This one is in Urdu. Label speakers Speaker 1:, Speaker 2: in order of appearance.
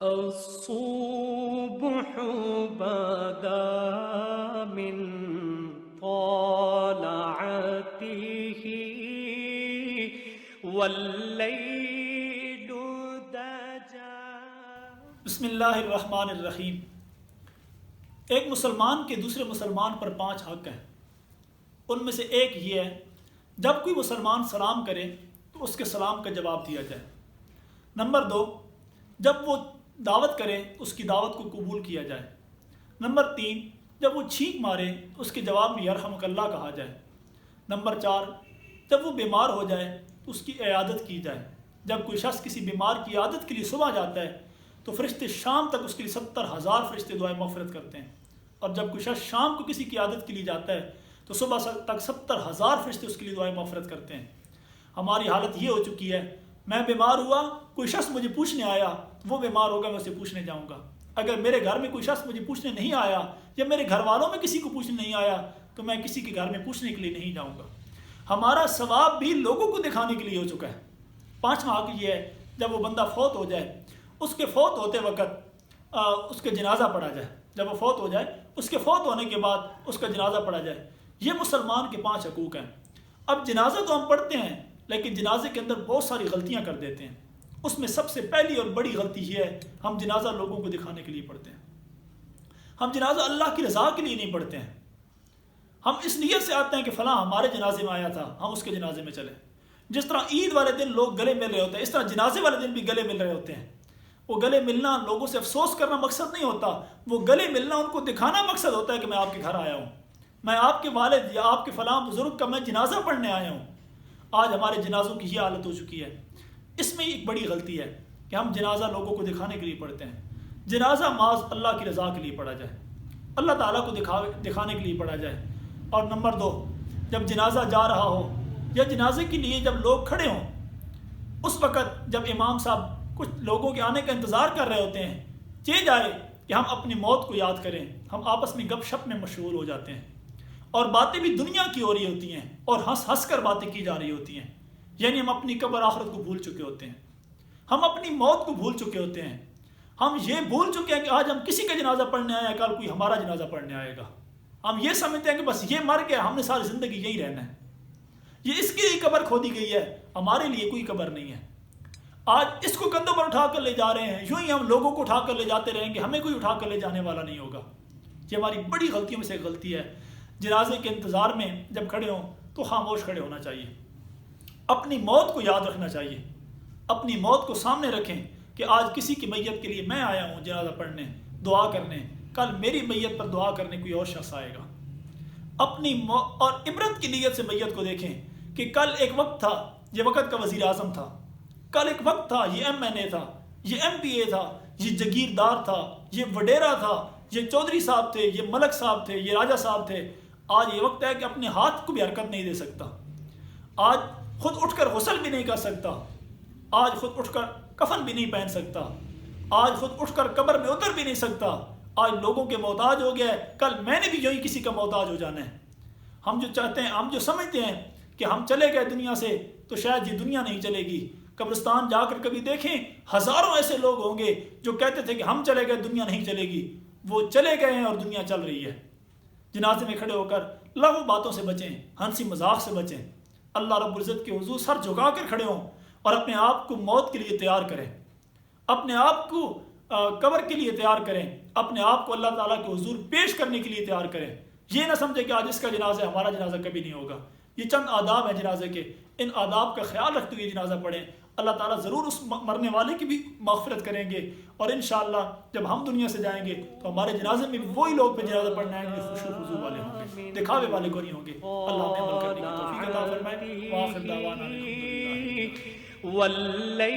Speaker 1: الصبح بدا من طلعته واللیل دجا۔
Speaker 2: بسم اللہ الرحمن الرحیم۔ ایک مسلمان کے دوسرے مسلمان پر 5 حق ہیں۔ ان میں سے ایک یہ ہے، جب کوئی مسلمان سلام کرے تو اس کے سلام کا جواب دیا جائے۔ نمبر 2، جب وہ دعوت کرے تو اس کی دعوت کو قبول کیا جائے۔ نمبر 3، جب وہ چھینک مارے تو اس کے جواب میں یرحمک اللہ کہا جائے۔ نمبر 4، جب وہ بیمار ہو جائے تو اس کی عیادت کی جائے۔ جب کوئی شخص کسی بیمار کی عیادت کے لیے صبح جاتا ہے تو فرشتے شام تک اس کے لیے 70,000 فرشتے دعائے مغفرت کرتے ہیں، اور جب کوئی شخص شام کو کسی کی عیادت کے لیے جاتا ہے تو صبح تک 70,000 فرشتے اس کے لیے دعائے مغفرت کرتے ہیں۔ ہماری حالت یہ ہو چکی ہے، میں بیمار ہوا، کوئی شخص مجھے پوچھنے آیا، وہ بیمار ہوگا، میں اسے پوچھنے جاؤں گا۔ اگر میرے گھر میں کوئی شخص مجھے پوچھنے نہیں آیا یا میرے گھر والوں میں کسی کو پوچھنے نہیں آیا تو میں کسی کے گھر میں پوچھنے کے لیے نہیں جاؤں گا۔ ہمارا ثواب بھی لوگوں کو دکھانے کے لیے ہو چکا ہے۔ 5واں حق یہ ہے، جب وہ بندہ فوت ہو جائے اس کے فوت ہوتے وقت اس کا جنازہ پڑھا جائے۔ جب وہ فوت ہو جائے اس کے فوت ہونے کے بعد اس کا جنازہ پڑھا جائے۔ یہ مسلمان کے 5 حقوق ہیں۔ اب جنازہ تو ہم پڑھتے ہیں، لیکن جنازے کے اندر بہت ساری غلطیاں کر دیتے ہیں۔ اس میں سب سے پہلی اور بڑی غلطی یہ ہے، ہم جنازہ لوگوں کو دکھانے کے لیے پڑھتے ہیں۔ ہم جنازہ اللہ کی رضا کے لیے نہیں پڑھتے ہیں۔ ہم اس نیت سے آتے ہیں کہ فلاں ہمارے جنازے میں آیا تھا، ہم اس کے جنازے میں چلیں۔ جس طرح عید والے دن لوگ گلے مل رہے ہوتے ہیں، اس طرح جنازے والے دن بھی گلے مل رہے ہوتے ہیں۔ وہ گلے ملنا لوگوں سے افسوس کرنا مقصد نہیں ہوتا، وہ گلے ملنا ان کو دکھانا مقصد ہوتا ہے کہ میں آپ کے گھر آیا ہوں، میں آپ کے والد یا آپ کے فلاں بزرگ کا میں جنازہ پڑھنے آیا ہوں۔ آج ہمارے جنازوں کی یہ حالت ہو چکی ہے۔ اس میں ایک بڑی غلطی ہے کہ ہم جنازہ لوگوں کو دکھانے کے لیے پڑھتے ہیں۔ جنازہ محض اللہ کی رضا کے لیے پڑھا جائے، اللہ تعالیٰ کو دکھانے کے لیے پڑھا جائے۔ اور نمبر 2، جب جنازہ جا رہا ہو یا جنازے کے لیے جب لوگ کھڑے ہوں، اس وقت جب امام صاحب کچھ لوگوں کے آنے کا انتظار کر رہے ہوتے ہیں، چاہے جائے کہ ہم اپنی موت کو یاد کریں، ہم آپس میں گپ شپ میں مشغول ہو جاتے ہیں، اور باتیں بھی دنیا کی ہو رہی ہوتی ہیں اور ہنس ہنس کر باتیں کی جا رہی ہوتی ہیں۔ یعنی ہم اپنی قبر آخرت کو بھول چکے ہوتے ہیں، ہم اپنی موت کو بھول چکے ہوتے ہیں۔ ہم یہ بھول چکے ہیں کہ آج ہم کسی کا جنازہ پڑھنے آئے ہیں، کل کوئی ہمارا جنازہ پڑھنے آئے گا۔ ہم یہ سمجھتے ہیں کہ بس یہ مر گیا، ہم نے ساری زندگی یہی رہنا ہے، یہ اس کی لیے قبر کھودی گئی ہے، ہمارے لیے کوئی قبر نہیں ہے۔ آج اس کو کندھوں پر اٹھا کر لے جا رہے ہیں، یوں ہی ہم لوگوں کو اٹھا کر لے جاتے رہیں گے، ہمیں کوئی اٹھا کر لے جانے والا نہیں ہوگا۔ یہ ہماری بڑی غلطیوں میں سے ایک غلطی ہے۔ جنازے کے انتظار میں جب کھڑے ہوں تو خاموش کھڑے ہونا چاہیے، اپنی موت کو یاد رکھنا چاہیے، اپنی موت کو سامنے رکھیں کہ آج کسی کی میت کے لیے میں آیا ہوں جنازہ پڑھنے، دعا کرنے، کل میری میت پر دعا کرنے کوئی اور شخص آئے گا۔ اور عبرت کی نیت سے میت کو دیکھیں کہ کل ایک وقت تھا، یہ وقت کا وزیر اعظم تھا، کل ایک وقت تھا، یہ MNA تھا، یہ MP تھا، یہ جگیردار تھا، یہ وڈیرا تھا، یہ چودھری صاحب تھے، یہ ملک صاحب تھے، یہ راجہ صاحب تھے۔ آج یہ وقت ہے کہ اپنے ہاتھ کو بھی حرکت نہیں دے سکتا، آج خود اٹھ کر غسل بھی نہیں کر سکتا، آج خود اٹھ کر کفن بھی نہیں پہن سکتا، آج خود اٹھ کر قبر میں اتر بھی نہیں سکتا۔ آج لوگوں کے محتاج ہو گیا ہے، کل میں نے بھی یہی کسی کا محتاج ہو جانا ہے۔ ہم جو چاہتے ہیں، ہم جو سمجھتے ہیں کہ ہم چلے گئے دنیا سے تو شاید یہ دنیا نہیں چلے گی۔ قبرستان جا کر کبھی دیکھیں، ہزاروں ایسے لوگ ہوں گے جو کہتے تھے کہ ہم چلے گئے دنیا نہیں چلے گی، وہ چلے گئے ہیں اور دنیا چل رہی ہے۔ جنازے میں کھڑے ہو کر لغو باتوں سے بچیں، ہنسی مذاق سے بچیں، اللہ رب العزت کے حضور سر جھکا کر کھڑے ہوں اور اپنے آپ کو موت کے لیے تیار کریں، اپنے آپ کو قبر کے لیے تیار کریں، اپنے آپ کو اللہ تعالیٰ کے حضور پیش کرنے کے لیے تیار کریں۔ یہ نہ سمجھے کہ آج اس کا جنازہ ہے، ہمارا جنازہ کبھی نہیں ہوگا۔ یہ چند آداب ہیں جنازے کے، ان آداب کا خیال رکھتے ہوئے جنازہ پڑھیں، اللہ تعالیٰ ضرور اس مرنے والے کی بھی مغفرت کریں گے، اور انشاءاللہ جب ہم دنیا سے جائیں گے تو ہمارے جنازے میں بھی وہی لوگ پہ جنازہ پڑھنے آئیں گے جو خوشو خضوع والے ہوں گے، دکھاوے والے کو نہیں ہوں گے۔ اللہ نے عمل کرنے کی توفیق عطا فرمائے۔ وآخر دعوانا الحمدللہ۔